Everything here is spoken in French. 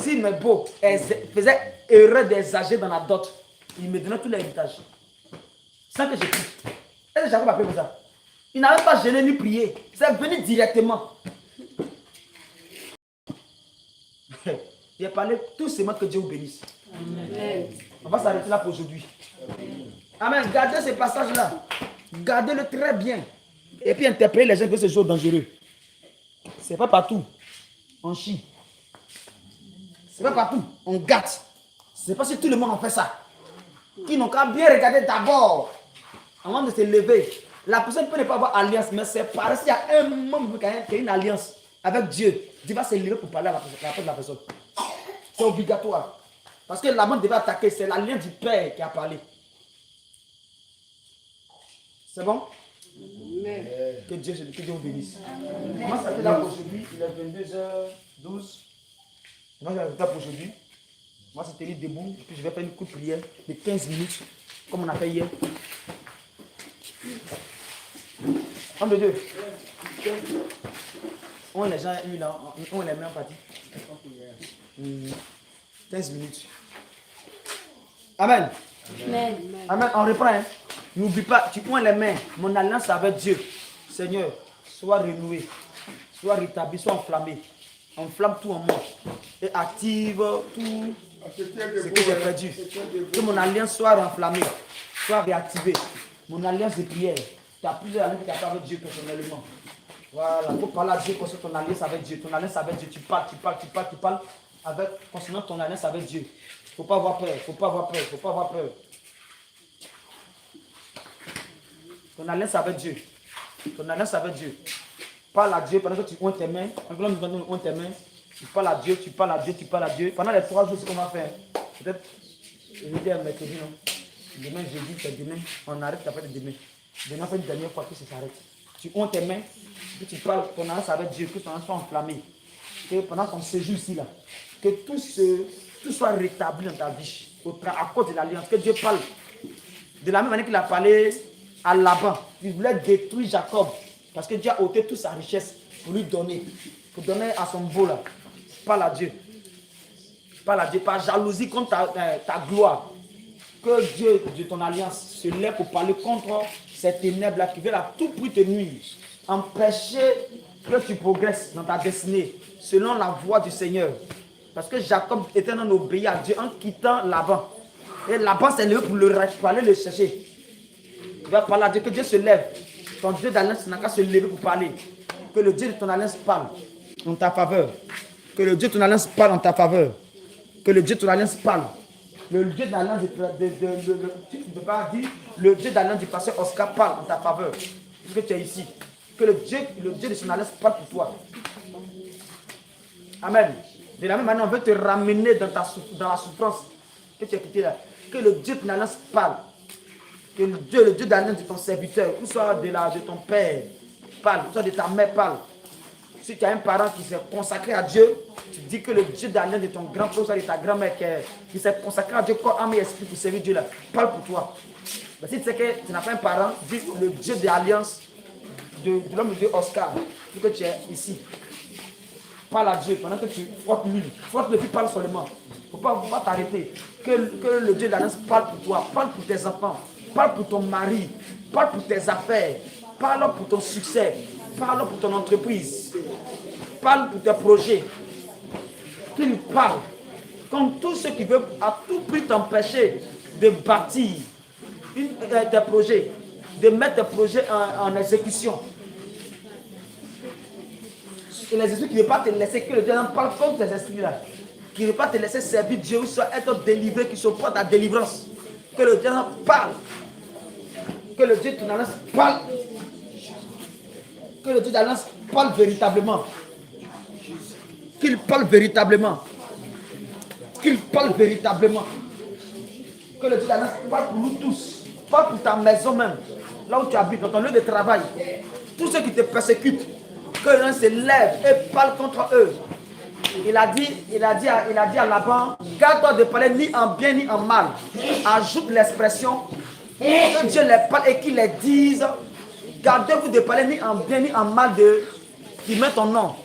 dit, mais beau, elle faisait erreur d'exagérer dans la dot. Il me donnait tout l'héritage. Sans que je prie. Est-ce que Jacob a fait comme ça? Il n'avait pas gêné ni prié. C'est venu directement. Il a parlé tout simplement que Dieu vous bénisse. Amen. On va s'arrêter là pour aujourd'hui. Amen. Gardez ce passage-là. Gardez-le très bien. Et puis interpellez les gens que ce jour dangereux. C'est pas partout. On chie. C'est pas partout. On gâte. C'est pas si tout le monde en fait ça. Qui n'ont qu'à bien regarder d'abord. Avant de se lever. La personne peut ne pas avoir alliance, mais c'est parce qu'il y a un membre qui a une alliance avec Dieu. Dieu va se lever pour parler à la personne. C'est obligatoire. Parce que l'amant devait attaquer, c'est l'alliance du Père qui a parlé. C'est bon? Amen. Que Dieu vous bénisse. Moi, ça fait là pour aujourd'hui. Il est 22h12. Moi, j'ai arrêté pour aujourd'hui. Moi, c'est tenir debout. Et puis, je vais faire une courte prière de 15 minutes, comme on a fait hier. Homme de Dieu. On les gens eu là, on les met en partie. 15 minutes. Amen. Amen. Amen. On reprend. Hein? N'oublie pas, tu prends les mains. Mon alliance avec Dieu. Seigneur, sois renoué, sois rétabli, sois enflammé. Enflamme tout en moi. Et active tout ce que j'ai perdu. Que mon alliance soit enflammée, soit réactivée. Mon alliance de prière. Tu as plusieurs alliances que tu as avec Dieu personnellement. Voilà, il faut parler à Dieu concernant ton alliance avec Dieu. Ton alliance avec Dieu, tu parles avec, concernant ton alliance avec Dieu. Il ne faut pas avoir peur, il ne faut pas avoir peur, il ne faut pas avoir peur. Ton alliance avec Dieu. Ton alliance avec Dieu. Parle à Dieu pendant que tu oins tes mains. Pendant que tu oins tes mains, tu parles à Dieu, tu parles à Dieu, tu parles à Dieu. Pendant les 3 jours, c'est ce qu'on va faire. Peut-être, je vais dire mercredi, non? Demain, jeudi, c'est demain. On arrête après de demain. Demain, fait une dernière fois que ça s'arrête. Tu oins tes mains, que tu parles ton alliance avec Dieu, que ton alliance soit enflammée. Que pendant ton séjour ici, là, que tout soit rétabli dans ta vie. À cause de l'alliance. Que Dieu parle. De la même manière qu'il a parlé à Laban. Il voulait détruire Jacob. Parce que Dieu a ôté toute sa richesse pour lui donner. Pour donner à son beau là. Parle à Dieu. Parle à Dieu. Par jalousie contre ta gloire. Que Dieu de ton alliance se lève pour parler contre ces ténèbres-là qui veulent à tout prix te nuire. Empêcher que tu progresses dans ta destinée selon la voie du Seigneur. Parce que Jacob était non obéi à Dieu en quittant Laban. Et Laban s'est levé pour aller le chercher. Il va parler à Dieu, que Dieu se lève. Ton Dieu d'alliance n'a qu'à se lever pour parler. Que le Dieu de ton alliance parle en ta faveur. Que le Dieu de ton alliance parle en ta faveur. Que le Dieu de ton alliance parle. Le Dieu de l'alliance tu ne peux pas dire le Dieu d'alliance du pasteur Oscar parle en ta faveur. Parce que tu es ici. Que le Dieu de son alliance parle pour toi. Amen. De la même manière, on veut te ramener dans la souffrance que tu as quittée là. Que le Dieu de ton alliance parle. Que le Dieu d'alliance de ton serviteur, ou soit de ton père, parle, ou soit de ta mère, parle. Si tu as un parent qui s'est consacré à Dieu, tu dis que le Dieu d'alliance de ton grand-père, soit de ta grand-mère qui s'est consacré à Dieu, corps, âme et esprit pour servir Dieu là, parle pour toi. Mais si tu sais que tu n'as pas un parent, dis le Dieu d'alliance de l'homme de Dieu Oscar, vu que tu es ici. Parle à Dieu pendant que tu frottes l'huile. Frotte le puis parle seulement. Il ne faut pas t'arrêter. Que le Dieu d'alliance parle pour toi, parle pour tes enfants, parle pour ton mari, parle pour tes affaires, parle pour ton succès, parle pour ton entreprise, parle pour tes projets. Qu'il parle. Comme tout ce qui veut à tout prix t'empêcher de bâtir tes projets, de mettre tes projets en exécution. Et les esprits qui ne veulent pas te laisser, que le Dieu parle contre ces esprits-là, qui ne veulent pas te laisser servir Dieu, ou soit être délivré, qui sont pas ta délivrance. Que le Dieu parle. Que le Dieu de ton alliance parle. Que le Dieu d'alliance parle véritablement. Qu'il parle véritablement. Qu'il parle véritablement. Que le Dieu d'alliance parle pour nous tous. Parle pour ta maison même. Là où tu habites, dans ton lieu de travail. Tous ceux qui te persécutent. Que l'un se lève et parle contre eux. Il a dit à Laban, garde-toi de parler ni en bien ni en mal. Ajoute l'expression que Dieu les parle et qu'il les dise. Gardez-vous de parler ni en bien ni en mal qui met ton nom.